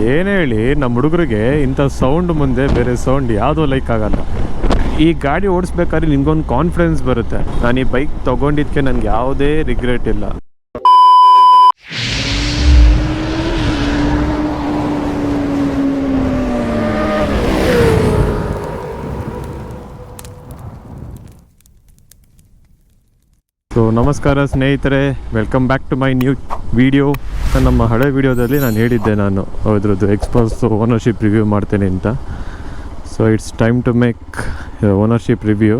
ಏನೇ ಹೇಳಿ ನಮ್ಮ ಹುಡುಗರಿಗೆ ಇಂಥ ಸೌಂಡ್ ಮುಂದೆ ಬೇರೆ ಸೌಂಡ್ ಯಾವುದೋ ಲೈಕ್ ಆಗಲ್ಲ. ಈ ಗಾಡಿ ಓಡಿಸ್ಬೇಕಾದ್ರೆ ನಿಮ್ಗೊಂದು ಕಾನ್ಫಿಡೆನ್ಸ್ ಬರುತ್ತೆ. ನಾನು ಈ ಬೈಕ್ ತೊಗೊಂಡಿದ್ದಕ್ಕೆ ನನಗೆ ಯಾವುದೇ ರಿಗ್ರೆಟ್ ಇಲ್ಲ. ಸೊ ನಮಸ್ಕಾರ ಸ್ನೇಹಿತರೆ, welcome back to my new video. ನಮ್ಮ ಹಳೆ ವಿಡಿಯೋದಲ್ಲಿ ನಾನು ಹೇಳಿದ್ದೆ ನಾನು ಇದ್ರದ್ದು ಎಕ್ಸ್ಪಲ್ಸ್ ಓನರ್ಶಿಪ್ ರಿವ್ಯೂ ಮಾಡ್ತೇನೆ ಅಂತ. So it's time to make ownership review.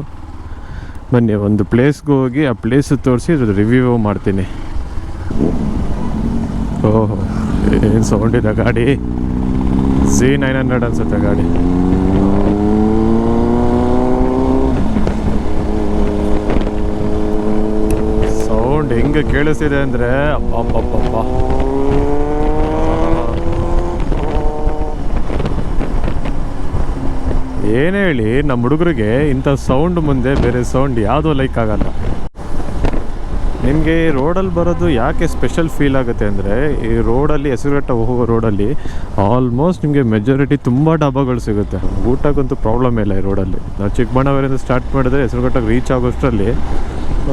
ಬನ್ನಿ ಒಂದು ಪ್ಲೇಸ್ಗೆ ಹೋಗಿ ಆ ಪ್ಲೇಸ್ ತೋರಿಸಿ ಇದ್ರದ್ದು ರಿವ್ಯೂ ಮಾಡ್ತೀನಿ. ಓಹೋ, ಏನು ಸೌಂಡ್ ಇದೆ ಗಾಡಿ. Z900 ಅನ್ಸುತ್ತೆ ಗಾಡಿ. ಸೌಂಡ್ ಹೆಂಗೆ ಕೇಳಿಸ್ತಿದೆ ಅಂದರೆ ಅಬ್ಬಬ್ಬಬ್ಬ. ಏನೇ ಹೇಳಿ ನಮ್ಮ ಹುಡುಗರಿಗೆ ಇಂಥ ಸೌಂಡ್ ಮುಂದೆ ಬೇರೆ ಸೌಂಡ್ ಯಾವುದೋ ಲೈಕ್ ಆಗಲ್ಲ. ನಿಮಗೆ ರೋಡಲ್ಲಿ ಬರೋದು ಯಾಕೆ ಸ್ಪೆಷಲ್ ಫೀಲ್ ಆಗುತ್ತೆ ಅಂದರೆ, ಈ ರೋಡಲ್ಲಿ ಹೆಸರುಘಟ್ಟ ಹೋಗೋ ರೋಡಲ್ಲಿ ಆಲ್ಮೋಸ್ಟ್ ನಿಮಗೆ ಮೆಜಾರಿಟಿ ತುಂಬ ಡಾಬಾಗಳು ಸಿಗುತ್ತೆ. ಊಟಕ್ಕಂತೂ ಪ್ರಾಬ್ಲಮ್ ಇಲ್ಲ ಈ ರೋಡಲ್ಲಿ. ನಾವು ಚಿಕ್ಕಬಳ್ಳಾಪುರದಿಂದ ಸ್ಟಾರ್ಟ್ ಮಾಡಿದ್ರೆ ಹೆಸರುಘಟ್ಟಕ್ಕೆ ರೀಚ್ ಆಗೋಷ್ಟರಲ್ಲಿ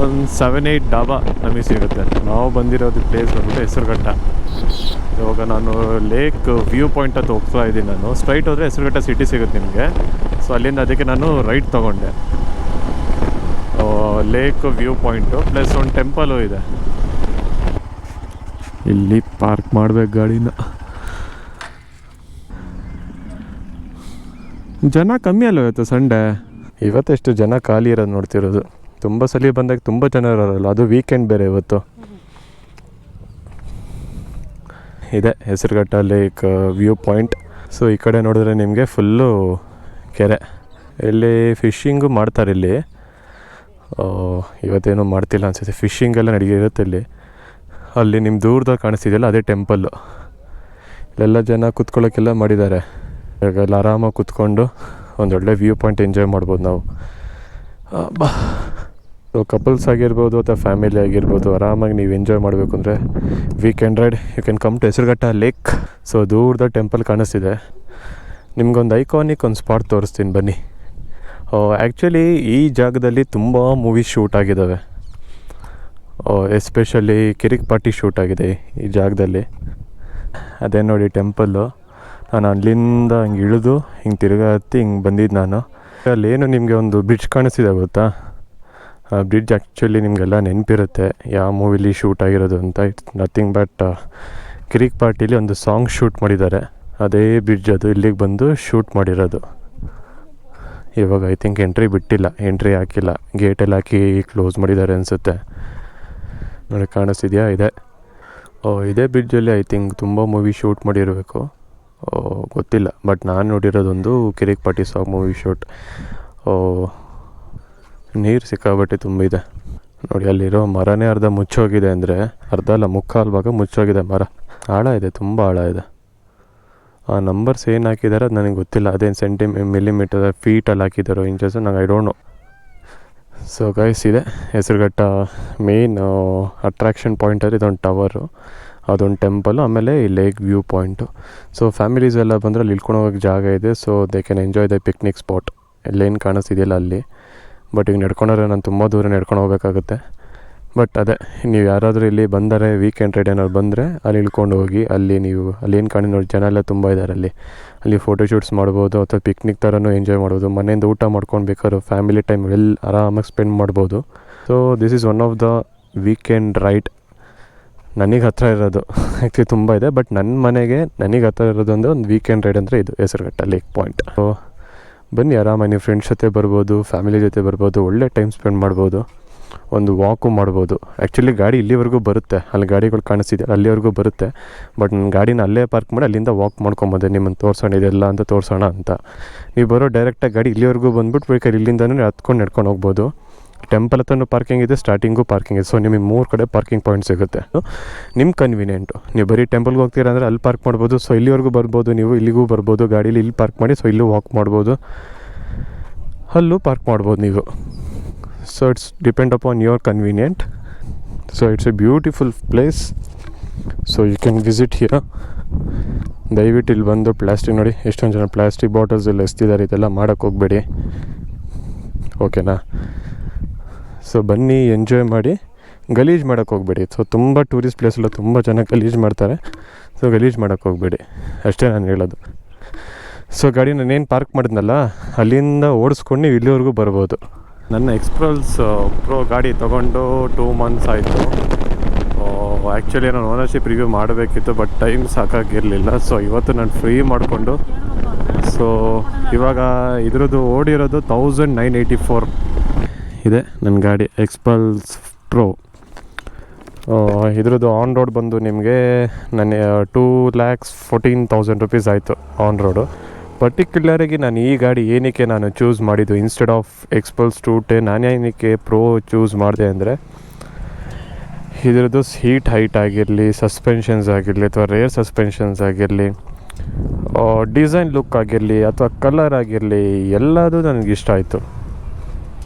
ಒಂದು 7-8 ಡಾಬಾ ನಮಗೆ ಸಿಗುತ್ತೆ. ನಾವು ಬಂದಿರೋದು ಪ್ಲೇಸ್ ಬಂದ್ಬಿಟ್ಟು ಹೆಸರುಘಟ್ಟ. ಇವಾಗ ನಾನು ಲೇಕ್ ವ್ಯೂ ಪಾಯಿಂಟ್ ಅಂತ ಹೋಗ್ತಾ ಇದ್ದೀನಿ. ನಾನು ಸ್ಟ್ರೈಟ್ ಹೋದರೆ ಹೆಸರುಘಟ್ಟ ಸಿಟಿ ಸಿಗುತ್ತೆ ನಿಮಗೆ. ಸೊ ಅಲ್ಲಿಂದ ಅದಕ್ಕೆ ನಾನು ರೈಟ್ ತೊಗೊಂಡೆ. ಲೇಕ್ ವ್ಯೂ ಪಾಯಿಂಟು ಪ್ಲಸ್ ಒಂದು ಟೆಂಪಲು ಇದೆ. ಇಲ್ಲಿ ಪಾರ್ಕ್ ಮಾಡಬೇಕು ಗಾಡಿನ. ಜನ ಕಮ್ಮಿ ಅಲ್ಲ ಇವತ್ತು ಸಂಡೇ. ಇವತ್ತೆಷ್ಟು ಜನ ಖಾಲಿ ಇರೋದು ನೋಡ್ತಿರೋದು. ತುಂಬ ಸಲ ಬಂದಾಗ ತುಂಬ ಜನ ಇರೋಲ್ಲ, ಅದು ವೀಕೆಂಡ್ ಬೇರೆ ಇವತ್ತು. ಇದೆ Hesaraghatta lake view point. So ಈ ಕಡೆ ನೋಡಿದ್ರೆ ನಿಮಗೆ ಫುಲ್ಲು ಕೆರೆ. ಇಲ್ಲಿ ಫಿಶಿಂಗು ಮಾಡ್ತಾರೆ. ಇಲ್ಲಿ ಇವತ್ತೇನೂ ಮಾಡ್ತಿಲ್ಲ ಅನಿಸುತ್ತೆ. ಫಿಶಿಂಗೆಲ್ಲ ನಡೆಯಿರುತ್ತೆ ಇಲ್ಲಿ. ಅಲ್ಲಿ ನಿಮ್ಮ ದೂರದಾಗ ಕಾಣಿಸ್ತಿದೆಯಲ್ಲ ಅದೇ ಟೆಂಪಲ್ಲು. ಇಲ್ಲೆಲ್ಲ ಜನ ಕೂತ್ಕೊಳ್ಳೋಕ್ಕೆಲ್ಲ ಮಾಡಿದ್ದಾರೆ. ಇವಾಗ ಎಲ್ಲ ಆರಾಮಾಗಿ ಕೂತ್ಕೊಂಡು ಒಂದೊಳ್ಳೆ ವ್ಯೂ ಪಾಯಿಂಟ್ ಎಂಜಾಯ್ ಮಾಡ್ಬೋದು ನಾವು. ಸೊ ಕಪಲ್ಸ್ ಆಗಿರ್ಬೋದು ಅಥವಾ ಫ್ಯಾಮಿಲಿ ಆಗಿರ್ಬೋದು, ಆರಾಮಾಗಿ ನೀವು ಎಂಜಾಯ್ ಮಾಡಬೇಕು ಅಂದರೆ weekend ride you can come to Hesaraghatta lake. So ದೂರದ ಟೆಂಪಲ್ ಕಾಣಿಸ್ತಿದೆ. ನಿಮ್ಗೊಂದು ಐಕಾನಿಕ್ ಒಂದು ಸ್ಪಾಟ್ ತೋರಿಸ್ತೀನಿ ಬನ್ನಿ. ಆ್ಯಕ್ಚುಲಿ ಈ ಜಾಗದಲ್ಲಿ ತುಂಬ ಮೂವೀಸ್ ಶೂಟ್ ಆಗಿದ್ದಾವೆ. ಎಸ್ಪೆಷಲಿ ಕಿರಿಕ್ ಪಾರ್ಟಿ ಶೂಟ್ ಆಗಿದೆ ಈ ಜಾಗದಲ್ಲಿ. ಅದೇ ನೋಡಿ ಟೆಂಪಲ್ಲು. ನಾನು ಅಲ್ಲಿಂದ ಹಿಂಗೆ ಇಳಿದು ಹಿಂಗೆ ತಿರ್ಗಾ ಹತ್ತಿ ಹಿಂಗೆ ಬಂದಿದ್ದು ನಾನು. ಅಲ್ಲೇನು ನಿಮಗೆ ಒಂದು ಬ್ರಿಡ್ಜ್ ಕಾಣಿಸ್ತಿದೆ ಗೊತ್ತಾ? ಆ ಬ್ರಿಡ್ಜ್ ಆ್ಯಕ್ಚುಲಿ ನಿಮಗೆಲ್ಲ ನೆನಪಿರುತ್ತೆ ಯಾವ ಮೂವಿಲಿ ಶೂಟ್ ಆಗಿರೋದು ಅಂತ. ಇಟ್ಸ್ ನಥಿಂಗ್ ಬಟ್ ಕಿರಿಕ್ ಪಾರ್ಟಿಲಿ ಒಂದು ಸಾಂಗ್ ಶೂಟ್ ಮಾಡಿದ್ದಾರೆ. ಅದೇ ಬ್ರಿಡ್ಜ್ ಅದು ಇಲ್ಲಿಗೆ ಬಂದು ಶೂಟ್ ಮಾಡಿರೋದು. ಇವಾಗ ಐ ಥಿಂಕ್ ಎಂಟ್ರಿ ಹಾಕಿಲ್ಲ, ಗೇಟೆಲ್ಲ ಹಾಕಿ ಕ್ಲೋಸ್ ಮಾಡಿದ್ದಾರೆ ಅನಿಸುತ್ತೆ. ನೋಡಿ ಕಾಣಿಸ್ತಿದೆಯಾ? ಇದೇ ಬ್ರಿಡ್ಜಲ್ಲಿ ಐ ಥಿಂಕ್ ತುಂಬ ಮೂವಿ ಶೂಟ್ ಮಾಡಿರಬೇಕು, ಗೊತ್ತಿಲ್ಲ. ಬಟ್ ನಾನು ನೋಡಿರೋದೊಂದು ಕಿರಿಕ್ ಪಾರ್ಟಿ ಸಾಂಗ್ ಮೂವಿ ಶೂಟ್. ನೀರು ಸಿಕ್ಕಾಬಟ್ಟೆ ತುಂಬ ಇದೆ ನೋಡಿ. ಅಲ್ಲಿರೋ ಮರನೇ ಅರ್ಧ ಮುಚ್ಚೋಗಿದೆ, ಅಂದರೆ ಅರ್ಧ ಅಲ್ಲ ಮುಕ್ಕಾಲು ಭಾಗ ಮುಚ್ಚೋಗಿದೆ ಮರ. ಆಳ ಇದೆ, ತುಂಬ ಆಳ ಇದೆ. ಆ ನಂಬರ್ಸ್ ಏನು ಹಾಕಿದ್ದಾರೆ ಅದು ನನಗೆ ಗೊತ್ತಿಲ್ಲ. ಅದೇನು ಮಿಲಿಮೀಟರ್ ಫೀಟಲ್ಲಿ ಹಾಕಿದ್ದಾರೋ ಇಂಚಸ್ ನಂಗೆ I don't know. So guys, ಇದೆ ಹೆಸರುಘಟ್ಟ ಮೇನ್ ಅಟ್ರಾಕ್ಷನ್ ಪಾಯಿಂಟಲ್ಲಿ ಇದೊಂದು ಟವರು, ಅದೊಂದು ಟೆಂಪಲು, ಆಮೇಲೆ ಈ lake view point. So families ಎಲ್ಲ ಬಂದರೆ ಅಲ್ಲಿ ಇಳ್ಕೊಂಡು ಹೋಗೋಕ್ಕೆ ಜಾಗ ಇದೆ. So they can enjoy the picnic spot. ಎಲ್ಲೇನು ಕಾಣಿಸ್ತಿದೆಯಲ್ಲ ಅಲ್ಲಿ. ಬಟ್ ಈಗ ನಡ್ಕೊಂಡ್ರೆ ನಾನು ತುಂಬ ದೂರ ನಡ್ಕೊಂಡು ಹೋಗ್ಬೇಕಾಗುತ್ತೆ. ಬಟ್ ಅದೇ, ನೀವು ಯಾರಾದರೂ ಇಲ್ಲಿ ಬಂದರೆ ವೀಕೆಂಡ್ ರೈಡ್ ಏನಾದ್ರು ಬಂದರೆ ಅಲ್ಲಿ ಇಳ್ಕೊಂಡು ಹೋಗಿ. ಅಲ್ಲಿ ನೀವು ಏನು ಕಾಣಿ ನೋಡಿ, ಜನ ಎಲ್ಲ ತುಂಬ ಇದ್ದಾರೆ ಅಲ್ಲಿ ಫೋಟೋಶೂಟ್ಸ್ ಮಾಡ್ಬೋದು ಅಥವಾ ಪಿಕ್ನಿಕ್ ಥರನೂ ಎಂಜಾಯ್ ಮಾಡ್ಬೋದು. ಮನೆಯಿಂದ ಊಟ ಮಾಡ್ಕೊಂಡು ಬೇಕಾದ್ರೂ ಫ್ಯಾಮಿಲಿ ಟೈಮ್ ಆರಾಮಾಗಿ ಸ್ಪೆಂಡ್ ಮಾಡ್ಬೋದು. So this is one of the weekend ride ನನಗೆ ಹತ್ತಿರ ಇರೋದು. ಆ್ಯಕ್ಚುಲಿ ತುಂಬ ಇದೆ, ಬಟ್ ನನಗೆ ಹತ್ತಿರ ಇರೋದು ಅಂದರೆ ಒಂದು ವೀಕೆಂಡ್ ರೈಡ್ ಅಂದರೆ ಇದು ಹೆಸರುಘಟ್ಟ ಲೇಕ್ ಪಾಯಿಂಟ್. ಸೊ ಬನ್ನಿ, ಆರಾಮಾಗಿ ನೀವು ಫ್ರೆಂಡ್ಸ್ ಜೊತೆ ಬರ್ಬೋದು, ಫ್ಯಾಮಿಲಿ ಜೊತೆ ಬರ್ಬೋದು, ಒಳ್ಳೆ ಟೈಮ್ ಸ್ಪೆಂಡ್ ಮಾಡ್ಬೋದು, ಒಂದು ವಾಕು ಮಾಡ್ಬೋದು. ಆ್ಯಕ್ಚುಲಿ ಗಾಡಿ ಇಲ್ಲಿವರೆಗೂ ಬರುತ್ತೆ, ಅಲ್ಲಿ ಗಾಡಿಗಳು ಕಾಣಿಸ್ತಿದೆ ಅಲ್ಲಿವರೆಗೂ ಬರುತ್ತೆ. ಬಟ್ ನನ್ನ ಗಾಡಿನ ಅಲ್ಲೇ ಪಾರ್ಕ್ ಮಾಡಿ ಅಲ್ಲಿಂದ ವಾಕ್ ಮಾಡ್ಕೊಂಬಂದೆ, ನಿಮ್ಮನ್ನು ತೋರಿಸೋಣ ಇದೆಲ್ಲ ಅಂತ ತೋರಿಸೋಣ ಅಂತ. ನೀವು ಬರೋ ಡೈರೆಕ್ಟಾಗಿ ಗಾಡಿ ಇಲ್ಲಿವರೆಗೂ ಬಂದುಬಿಟ್ಟು ಬೇಕಾದ್ರೆ ಇಲ್ಲಿಂದನೇ ಹತ್ಕೊಂಡು ನಡ್ಕೊಂಡು ಹೋಗ್ಬೋದು. ಟೆಂಪಲ್ ಹತ್ರನೂ ಪಾರ್ಕಿಂಗ್ ಇದೆ, ಸ್ಟಾರ್ಟಿಂಗು ಪಾರ್ಕಿಂಗ್ ಇದೆ. ಸೊ ನಿಮಗೆ 3 ಕಡೆ ಪಾರ್ಕಿಂಗ್ ಪಾಯಿಂಟ್ ಸಿಗುತ್ತೆ. ನಿಮ್ಮ ಕನ್ವೀನಿಯೆಂಟು. ನೀವು ಬರೀ ಟೆಂಪಲ್ಗೆ ಹೋಗ್ತೀರಾ ಅಂದರೆ ಅಲ್ಲಿ ಪಾರ್ಕ್ ಮಾಡ್ಬೋದು. ಸೊ ಇಲ್ಲಿವರೆಗೂ ಬರ್ಬೋದು, ನೀವು ಇಲ್ಲಿಗೂ ಬರ್ಬೋದು ಗಾಡೀಲಿ. ಇಲ್ಲಿ ಪಾರ್ಕ್ ಮಾಡಿ ಸೊ ಇಲ್ಲೂ ವಾಕ್ ಮಾಡ್ಬೋದು, ಅಲ್ಲೂ ಪಾರ್ಕ್ ಮಾಡ್ಬೋದು ನೀವು. So it's depend upon your convenient. So it's a beautiful place. So you can visit here. ದಯವಿಟ್ಟು ಇಲ್ಲಿ ಬಂದು ಪ್ಲಾಸ್ಟಿಕ್ ನೋಡಿ ಎಷ್ಟೊಂದು ಜನ ಪ್ಲಾಸ್ಟಿಕ್ ಬಾಟಲ್ಸ್ ಎಲ್ಲ ಎಸ್ತಿದ್ದಾರೆ, ಇದೆಲ್ಲ ಮಾಡೋಕ್ಕೆ ಹೋಗಬೇಡಿ, ಓಕೆನಾ. ಸೊ ಬನ್ನಿ, ಎಂಜಾಯ್ ಮಾಡಿ, ಗಲೀಜು ಮಾಡೋಕ್ಕೆ ಹೋಗಬೇಡಿ. ಸೊ ತುಂಬ ಟೂರಿಸ್ಟ್ ಪ್ಲೇಸೆಲ್ಲ ತುಂಬ ಜನ ಗಲೀಜು ಮಾಡ್ತಾರೆ, ಸೊ ಗಲೀಜು ಮಾಡೋಕ್ಕೆ ಹೋಗಬೇಡಿ ಅಷ್ಟೇ ನಾನು ಹೇಳೋದು. ಸೊ ಗಾಡಿ ನಾನೇನು ಪಾರ್ಕ್ ಮಾಡಿದ್ನಲ್ಲ ಅಲ್ಲಿಂದ ಓಡಿಸ್ಕೊಂಡು ನೀವು ಇಲ್ಲಿವರೆಗೂ ಬರ್ಬೋದು. ನನ್ನ ಎಕ್ಸ್ಪಲ್ಸ್ ಪ್ರೋ ಗಾಡಿ ತೊಗೊಂಡು 2 months ಆಯಿತು. ಆ್ಯಕ್ಚುಲಿ ನಾನು ಓನರ್ಶಿಪ್ ರಿವ್ಯೂ ಮಾಡಬೇಕಿತ್ತು, ಬಟ್ ಟೈಮ್ ಸಾಕಾಗಿರಲಿಲ್ಲ. ಸೊ ಇವತ್ತು ನಾನು ಫ್ರೀ ಮಾಡಿಕೊಂಡು, ಸೊ ಇವಾಗ ಇದ್ರದ್ದು ಓಡಿರೋದು 1984 ಇದೆ ನನ್ನ ಗಾಡಿ ಎಕ್ಸ್ಪಲ್ಸ್ ಪ್ರೋ. ಇದ್ರದ್ದು ಆನ್ ರೋಡ್ ಬಂದು ನಿಮಗೆ ನನ್ನ 2,14,000 rupees ಆಯಿತು ಆನ್ ರೋಡು. ಪರ್ಟಿಕ್ಯುಲರಾಗಿ ನಾನು ಈ ಗಾಡಿ ಏನಕ್ಕೆ ನಾನು ಚೂಸ್ ಮಾಡಿದ್ದು ಇನ್ಸ್ಟೆಡ್ ಆಫ್ ಎಕ್ಸ್ಪಲ್ಸ್ 210, ನಾನು ಏನಕ್ಕೆ ಪ್ರೋ ಚೂಸ್ ಮಾಡಿದೆ ಅಂದರೆ ಇದರದ್ದು ಸೀಟ್ ಹೈಟ್ ಆಗಿರಲಿ, ಸಸ್ಪೆನ್ಷನ್ಸ್ ಆಗಿರಲಿ ಅಥವಾ ರೇರ್ ಸಸ್ಪೆನ್ಷನ್ಸ್ ಆಗಿರಲಿ, ಡಿಸೈನ್ ಲುಕ್ ಆಗಿರಲಿ ಅಥವಾ ಕಲರ್ ಆಗಿರಲಿ, ಎಲ್ಲದೂ ನನಗಿಷ್ಟ ಆಯಿತು.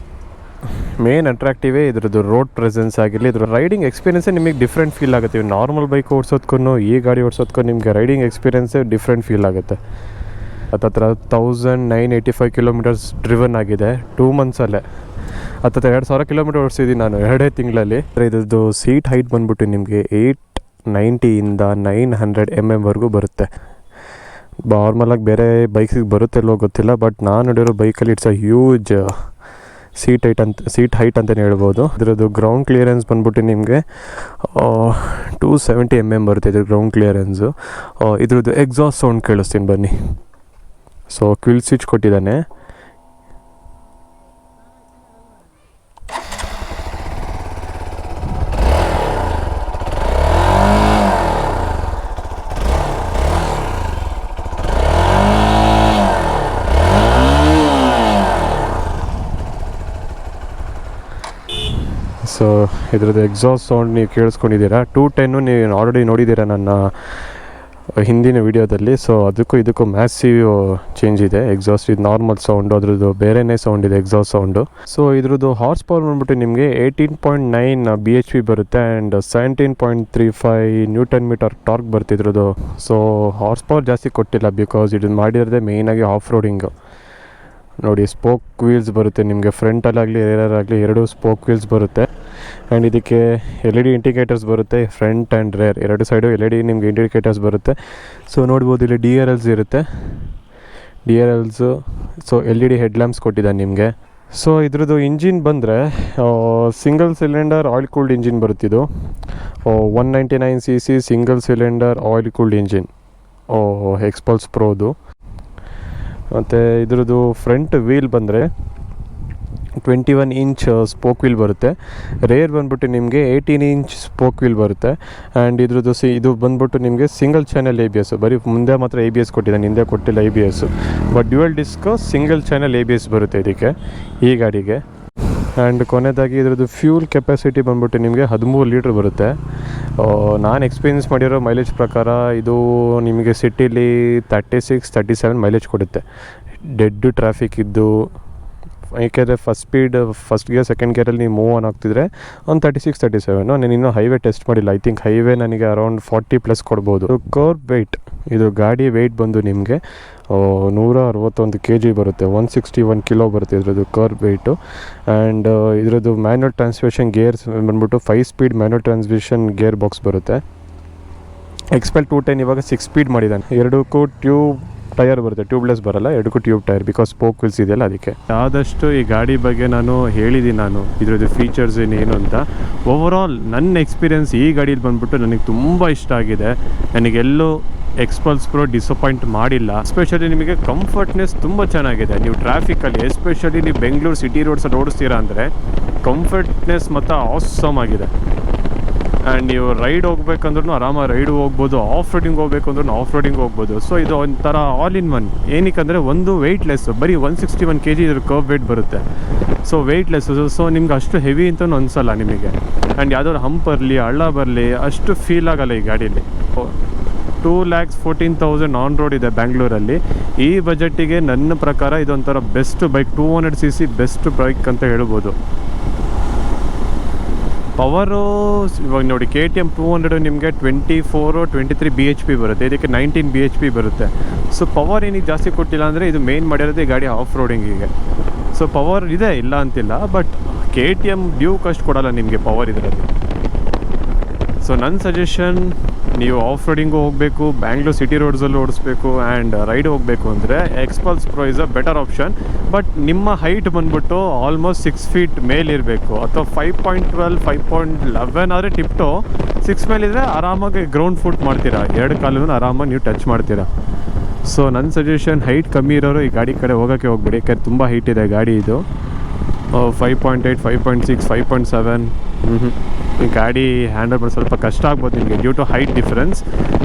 ಮೇನ್ ಅಟ್ರಾಕ್ಟಿವೇ ಇದ್ರದ್ದು ರೋಡ್ ಪ್ರೆಸೆನ್ಸ್ ಆಗಿರಲಿ, ಇದ್ರ ರೈಡಿಂಗ್ ಎಕ್ಸ್ಪೀರಿಯೆನ್ಸೇ ನಿಮಗೆ ಡಿಫ್ರೆಂಟ್ ಫೀಲ್ ಆಗುತ್ತೆ. ನಾರ್ಮಲ್ ಬೈಕ್ ಓಡಿಸೋದ್ಗೂ ಈ ಗಾಡಿ ಓಡಿಸೋದ್ಗೂ ನಿಮಗೆ ರೈಡಿಂಗ್ ಎಕ್ಸ್ಪೀರಿಯೆನ್ಸೇ ಡಿಫ್ರೆಂಟ್ ಫೀಲ್ ಆಗುತ್ತೆ. ಹತ್ತತ್ರ 1985 kilometers ಡ್ರಿವನ್ ಆಗಿದೆ 2 monthsಲ್ಲೇ. ಹತ್ತತ್ರ 2,000 kilometer ಓಡಿಸಿದ್ದೀನಿ ನಾನು 2 ತಿಂಗಳಲ್ಲಿ. ಇದ್ರದ್ದು ಸೀಟ್ ಹೈಟ್ ಬಂದ್ಬಿಟ್ಟು ನಿಮಗೆ 890ಇಂದ 900 mm ಬರುತ್ತೆ. ನಾರ್ಮಲಾಗಿ ಬೇರೆ ಬೈಕ್ಸಿಗೆ ಬರುತ್ತೆಲ್ಲೋ ಗೊತ್ತಿಲ್ಲ, ಬಟ್ ನಾನು ನೋಡಿರೋ ಬೈಕಲ್ಲಿ it's a huge seat height ಅಂತಲೇ ಹೇಳ್ಬೋದು. ಇದರದ್ದು ಗ್ರೌಂಡ್ ಕ್ಲಿಯರೆನ್ಸ್ ಬಂದ್ಬಿಟ್ಟು ನಿಮಗೆ 270 mm ಬರುತ್ತೆ ಇದ್ರ ಗ್ರೌಂಡ್ ಕ್ಲಿಯರೆನ್ಸು. ಇದ್ರದ್ದು ಎಕ್ಸಾಸ್ಟ್ ಸೌಂಡ್ ಕೇಳಿಸ್ತೀನಿ ಬನ್ನಿ. ಸೊ ಕ್ವಿಲ್ ಸ್ವಿಚ್ ಕೊಟ್ಟಿದ್ದಾನೆ. ಸೊ ಇದ್ರದ್ದು ಎಕ್ಸಾಸ್ಟ್ ಸೌಂಡ್ ನೀವು ಕೇಳಿಸ್ಕೊಂಡಿದ್ದೀರಾ. 210 ನೀವು ಆಲ್ರೆಡಿ ನೋಡಿದ್ದೀರಾ ನನ್ನ ಹಿಂದಿನ ವಿಡಿಯೋದಲ್ಲಿ. ಸೊ ಅದಕ್ಕೂ ಇದಕ್ಕೂ ಮ್ಯಾಸಿವ್ ಚೇಂಜ್ ಇದೆ. ಎಕ್ಸಾಸ್ಟ್ ಇದು ನಾರ್ಮಲ್ ಸೌಂಡು, ಅದ್ರದ್ದು ಬೇರೆಯೇ ಸೌಂಡ್ ಇದೆ ಎಕ್ಸಾಸ್ಟ್ ಸೌಂಡು. ಸೊ ಇದ್ರದ್ದು ಹಾರ್ಸ್ ಪವರ್ ಬಂದ್ಬಿಟ್ಟು ನಿಮಗೆ 18.9 bhp ಬರುತ್ತೆ ಆ್ಯಂಡ್ 17.35 Nm ಟಾರ್ಕ್ ಬರುತ್ತೆ ಇದ್ರದ್ದು. ಸೊ ಹಾರ್ಸ್ ಪವರ್ ಜಾಸ್ತಿ ಕೊಟ್ಟಿಲ್ಲ, ಬಿಕಾಸ್ ಇದನ್ನು ಮಾಡಿರೋದೇ ಮೇಯ್ನಾಗಿ ಆಫ್ ರೋಡಿಂಗು. ನೋಡಿ, ಸ್ಪೋಕ್ ವೀಲ್ಸ್ ಬರುತ್ತೆ ನಿಮಗೆ, ಫ್ರಂಟಲ್ಲಾಗಲಿ ರೇರಾಗಲಿ 2 ಸ್ಪೋಕ್ ವೀಲ್ಸ್ ಬರುತ್ತೆ. ಆ್ಯಂಡ್ ಇದಕ್ಕೆ LED ಇಂಡಿಕೇಟರ್ಸ್ ಬರುತ್ತೆ, front and rear 2 side LED ನಿಮಗೆ ಇಂಡಿಕೇಟರ್ಸ್ ಬರುತ್ತೆ. ಸೊ ನೋಡ್ಬೋದು ಇಲ್ಲಿ DRLs ಇರುತ್ತೆ, DRLಸು. ಸೊ LED ಹೆಡ್ಲ್ಯಾಂಪ್ಸ್ ಕೊಟ್ಟಿದ್ದಾನೆ ನಿಮಗೆ. ಸೊ ಇದ್ರದ್ದು ಇಂಜಿನ್ ಬಂದರೆ single cylinder oil cooled engine ಬರುತ್ತಿದ್ದು, 199cc single cylinder oil cooled engine Xpulse ಪ್ರೋದು. ಮತ್ತು ಇದ್ರದ್ದು ಫ್ರಂಟ್ ವೀಲ್ ಬಂದರೆ 21 inch ಸ್ಪೋಕ್ ವೀಲ್ ಬರುತ್ತೆ. ರೇರ್ ಬಂದ್ಬಿಟ್ಟು ನಿಮಗೆ 18 inch ಸ್ಪೋಕ್ ವೀಲ್ ಬರುತ್ತೆ. ಆ್ಯಂಡ್ ಇದ್ರದ್ದು ಇದು ಬಂದ್ಬಿಟ್ಟು ನಿಮಗೆ ಸಿಂಗಲ್ ಚಾನಲ್ ABS. ಬರೀ ಮುಂದೆ ಮಾತ್ರ ABS ಕೊಟ್ಟಿದ್ದಾನೆ, ಹಿಂದೆ ಕೊಟ್ಟಿಲ್ಲ ABS. But dual disc single channel ABS ಬರುತ್ತೆ ಇದಕ್ಕೆ, ಈ ಗಾಡಿಗೆ. ಆ್ಯಂಡ್ ಕೊನೆಯದಾಗಿ ಇದ್ರದ್ದು ಫ್ಯೂಲ್ ಕೆಪಾಸಿಟಿ ಬಂದ್ಬಿಟ್ಟು ನಿಮಗೆ 13 ಲೀಟ್ರ್ ಬರುತ್ತೆ. ನಾನು ಎಕ್ಸ್ಪೀರಿಯೆನ್ಸ್ ಮಾಡಿರೋ ಮೈಲೇಜ್ ಪ್ರಕಾರ ಇದು ನಿಮಗೆ ಸಿಟಿಲಿ 36-37 ಮೈಲೇಜ್ ಕೊಡುತ್ತೆ. ಡೆಡ್ ಟ್ರಾಫಿಕ್ ಇದ್ದು, ಏಕೆಂದರೆ ಫಸ್ಟ್ ಗೇರ್ ಸೆಕೆಂಡ್ ಗೇರಲ್ಲಿ ನೀವು ಮೂವ್ ಆನ್ ಆಗ್ತಿದ್ರೆ ಒಂದು 36-37. ನಾನು ಇನ್ನೂ ಹೈವೇ ಟೆಸ್ಟ್ ಮಾಡಿಲ್ಲ. ಐ ಥಿಂಕ್ ಹೈವೇ ನನಗೆ ಅರೌಂಡ್ 40+ ಕೊಡ್ಬೋದು. ಕರ್ವ್ ವೆಯ್ಟ್, ಇದು ಗಾಡಿ ವೆಯ್ಟ್ ಬಂದು ನಿಮಗೆ 161 kg ಬರುತ್ತೆ, 161 kg ಬರುತ್ತೆ ಇದ್ರದ್ದು ಕರ್ವ್ ವೆಯ್ಟು. ಆ್ಯಂಡ್ ಇದರದ್ದು ಮ್ಯಾನ್ಯುವಲ್ ಟ್ರಾನ್ಸ್ಮಿಷನ್ ಗೇರ್ಸ್ ಬಂದ್ಬಿಟ್ಟು 5 speed manual transmission gear box ಬರುತ್ತೆ. ಎಕ್ಸ್ಪೆಲ್ 210 ಇವಾಗ 6 ಸ್ಪೀಡ್ ಮಾಡಿದ್ದಾನೆ. 2ಕ್ಕೂ ಟ್ಯೂಬ್ ಟೈರ್ ಬರುತ್ತೆ, ಟ್ಯೂಬ್ಲೆಸ್ ಬರಲ್ಲ, 2ಕ್ಕೂ tube tyre, because spoke wheels ಇದೆಯಲ್ಲ ಅದಕ್ಕೆ. ಆದಷ್ಟು ಈ ಗಾಡಿ ಬಗ್ಗೆ ನಾನು ಹೇಳಿದ್ದೀನಿ, ಇದ್ರದ್ದು ಫೀಚರ್ಸ್ ಏನು ಅಂತ. ಓವರಾಲ್ ನನ್ನ ಎಕ್ಸ್ಪೀರಿಯೆನ್ಸ್ ಈ ಗಾಡೀಲಿ ಬಂದ್ಬಿಟ್ಟು ನನಗೆ ತುಂಬ ಇಷ್ಟ ಆಗಿದೆ. ನನಗೆಲ್ಲೂ ಎಕ್ಸ್ಪಲ್ಸ್ ಪ್ರೋ ಡಿಸಪಾಯಿಂಟ್ ಮಾಡಿಲ್ಲ. ಎಸ್ಪೆಷಲಿ ನಿಮಗೆ ಕಂಫರ್ಟ್ನೆಸ್ ತುಂಬ ಚೆನ್ನಾಗಿದೆ. ನೀವು ಟ್ರಾಫಿಕಲ್ಲಿ, ಎಸ್ಪೆಷಲಿ ನೀವು ಬೆಂಗಳೂರು ಸಿಟಿ ರೋಡ್ಸಲ್ಲಿ ಓಡಿಸ್ತೀರಾ ಅಂದರೆ ಕಂಫರ್ಟ್ನೆಸ್ ಮತ್ತು ಆಸಮ್ ಆಗಿದೆ. ಆ್ಯಂಡ್ ನೀವು ರೈಡ್ ಹೋಗ್ಬೇಕಂದ್ರೂ ಆರಾಮಾಗಿ ರೈಡ್ ಹೋಗ್ಬೋದು, ಆಫ್ ರೋಡಿಂಗ್ ಹೋಗ್ಬೇಕು ಅಂದ್ರೂ ಆಫ್ ರೋಡಿಂಗ್ ಹೋಗ್ಬೋದು. ಸೊ ಇದು ಒಂಥರ ಆಲ್ ಇನ್ ಒನ್. ಏನಕ್ಕಂದರೆ ಒಂದು ವೆಯ್ಟ್ಲೆಸ್, ಬರೀ 161 kg ಇದ್ರ ಕರ್ವ್ ವೆಯ್ಟ್ ಬರುತ್ತೆ. ಸೊ ವೆಯ್ಟ್ಲೆಸ್ಸು, ಸೊ ನಿಮ್ಗೆ ಅಷ್ಟು ಹೆವಿ ಅಂತಲೂ ಅನಿಸಲ್ಲ ನಿಮಗೆ. ಆ್ಯಂಡ್ ಯಾವುದಾದ್ರು ಹಂಪ್ ಬರಲಿ, ಹಳ್ಳ ಬರಲಿ, ಅಷ್ಟು ಫೀಲ್ ಆಗಲ್ಲ ಈ ಗಾಡೀಲಿ. 2,14,000 ಆನ್ ರೋಡ್ ಇದೆ ಬ್ಯಾಂಗ್ಳೂರಲ್ಲಿ. ಈ ಬಜೆಟ್ಟಿಗೆ ನನ್ನ ಪ್ರಕಾರ ಇದೊಂಥರ best bike, 200cc best bike ಅಂತ ಹೇಳ್ಬೋದು. ಪವರು ಇವಾಗ ನೋಡಿ KTM 200 ನಿಮಗೆ 23 BHP ಬರುತ್ತೆ, ಇದಕ್ಕೆ 19 BHP ಬರುತ್ತೆ. ಸೊ ಪವರ್ ಏನಿಗೆ ಜಾಸ್ತಿ ಕೊಟ್ಟಿಲ್ಲ ಅಂದರೆ ಇದು ಮೇನ್ ಮಾಡಿರೋದು ಈ ಗಾಡಿ ಆಫ್ ರೋಡಿಂಗಿಗೆ. ಸೊ ಪವರ್ ಇದೆ, ಇಲ್ಲ ಅಂತಿಲ್ಲ, ಬಟ್ KTM ಡ್ಯೂಕ್ ಅಷ್ಟು ಕೊಡೋಲ್ಲ ನಿಮಗೆ ಪವರ್ ಇದರಲ್ಲಿ. ಸೊ ನನ್ನ ಸಜೆಷನ್, ನೀವು ಆಫ್ ರೋಡಿಂಗು ಹೋಗಬೇಕು, ಬ್ಯಾಂಗ್ಳೂರ್ ಸಿಟಿ ರೋಡ್ಸಲ್ಲೂ ಓಡಿಸ್ಬೇಕು ಆ್ಯಂಡ್ ರೈಡ್ ಹೋಗಬೇಕು ಅಂದರೆ Xpulse Pro is a better option. But ನಿಮ್ಮ ಹೈಟ್ ಬಂದ್ಬಿಟ್ಟು ಆಲ್ಮೋಸ್ಟ್ 6 ಫೀಟ್ ಮೇಲಿರಬೇಕು, ಅಥವಾ 5.12 5.11 ಆದರೆ ಟಿಪ್ಟೋ. 6 ಮೇಲಿದ್ರೆ ಆರಾಮಾಗಿ ಗ್ರೌಂಡ್ ಫುಟ್ ಮಾಡ್ತೀರಾ, 2 ಕಾಲೂ ಆರಾಮಾಗಿ ನೀವು ಟಚ್ ಮಾಡ್ತೀರಾ. ಸೊ ನನ್ನ ಸಜೆಷನ್, ಹೈಟ್ ಕಮ್ಮಿ ಇರೋರು ಈ ಗಾಡಿ ಕಡೆ ಹೋಗೋಕ್ಕೆ ಹೋಗ್ಬೇಡಿ, ಯಾಕಂದ್ರೆ ತುಂಬ ಹೈಟ್ ಇದೆ ಗಾಡಿ ಇದು. 5.8 5.6 5.7 ಈ ಗಾಡಿ ಹ್ಯಾಂಡಲ್ ಮಾಡಿ ಸ್ವಲ್ಪ ಕಷ್ಟ ಆಗ್ಬೋದು ನಿಮಗೆ due to height difference.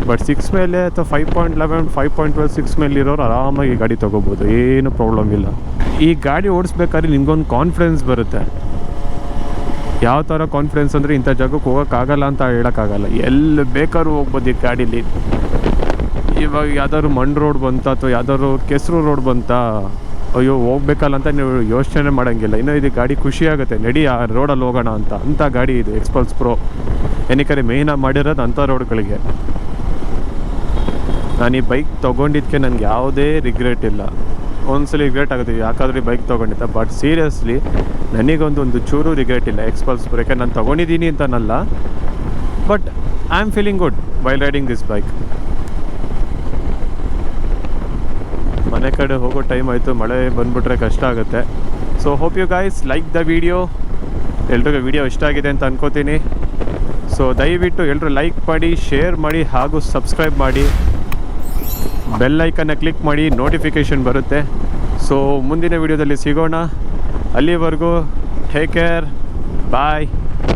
But 6 ಮೇಲೆ ಅಥವಾ 5.11 5.12 6 ಮೇಲೆ ಇರೋರು ಆರಾಮಾಗಿ ಈ ಗಾಡಿ ತೊಗೋಬೋದು, ಏನು ಪ್ರಾಬ್ಲಮ್ ಇಲ್ಲ. ಈ ಗಾಡಿ ಓಡಿಸ್ಬೇಕಾದ್ರೆ ನಿಮ್ಗೊಂದು ಕಾನ್ಫಿಡೆನ್ಸ್ ಬರುತ್ತೆ. ಯಾವ ಥರ ಕಾನ್ಫಿಡೆನ್ಸ್ ಅಂದರೆ, ಇಂಥ ಜಾಗಕ್ಕೆ ಹೋಗೋಕ್ಕಾಗಲ್ಲ ಅಂತ ಹೇಳೋಕ್ಕಾಗಲ್ಲ, ಎಲ್ಲಿ ಬೇಕಾದ್ರೂ ಹೋಗ್ಬೋದು ಈ ಗಾಡೀಲಿ. ಇವಾಗ ಯಾವ್ದಾದ್ರು ಮಣ್ಣು ರೋಡ್ ಬಂತ ಅಥವಾ ಯಾವ್ದಾದ್ರು ಕೆಸರು ರೋಡ್ ಬಂತ, ಅಯ್ಯೋ ಹೋಗ್ಬೇಕಲ್ಲ ಅಂತ ನೀವು ಯೋಚನೆ ಮಾಡೋಂಗಿಲ್ಲ. ಇನ್ನೂ ಇದು ಗಾಡಿ ಖುಷಿಯಾಗುತ್ತೆ, ನಡಿ ಆ ರೋಡಲ್ಲಿ ಹೋಗೋಣ ಅಂಥ ಗಾಡಿ ಇದು ಎಕ್ಸ್ಪಲ್ಸ್ ಪ್ರೋ. ಏನಕ್ಕೆ ಮೇಯ್ನಾಗಿ ಮಾಡಿರೋದು ಅಂಥ ರೋಡ್ಗಳಿಗೆ. ನಾನು ಈ ಬೈಕ್ ತೊಗೊಂಡಿದ್ದಕ್ಕೆ ನನಗೆ ಯಾವುದೇ ರಿಗ್ರೆಟ್ ಇಲ್ಲ. ಒಂದ್ಸಲ ರಿಗ್ರೆಟ್ ಆಗುತ್ತೆ ಯಾಕಾದ್ರೆ ಈ ಬೈಕ್ ತೊಗೊಂಡಿದ್ದೆ, ಬಟ್ ಸೀರಿಯಸ್ಲಿ ನನಗೊಂದು ಚೂರು ರಿಗ್ರೆಟ್ ಇಲ್ಲ ಎಕ್ಸ್ಪಲ್ಸ್ ಪ್ರೋ. ಯಾಕೆ ನಾನು ತೊಗೊಂಡಿದ್ದೀನಿ ಅಂತನಲ್ಲ, but I am feeling good while riding this bike. ಮನೆ ಕಡೆ ಹೋಗೋ ಟೈಮ್ ಆಯಿತು, ಮಳೆ ಬಂದುಬಿಟ್ರೆ ಕಷ್ಟ ಆಗುತ್ತೆ. So hope you guys like the video. ಎಲ್ರಿಗೂ ವಿಡಿಯೋ ಇಷ್ಟ ಆಗಿದೆ ಅಂತ ಅನ್ಕೋತೀನಿ. ಸೊ ದಯವಿಟ್ಟು ಎಲ್ಲರೂ ಲೈಕ್ ಮಾಡಿ, ಶೇರ್ ಮಾಡಿ ಹಾಗೂ ಸಬ್ಸ್ಕ್ರೈಬ್ ಮಾಡಿ. ಬೆಲ್ ಐಕನ್ನ ಕ್ಲಿಕ್ ಮಾಡಿ, ನೋಟಿಫಿಕೇಷನ್ ಬರುತ್ತೆ. ಸೊ ಮುಂದಿನ ವಿಡಿಯೋದಲ್ಲಿ ಸಿಗೋಣ. ಅಲ್ಲಿವರೆಗೂ ಟೇಕ್ ಕೇರ್, ಬಾಯ್.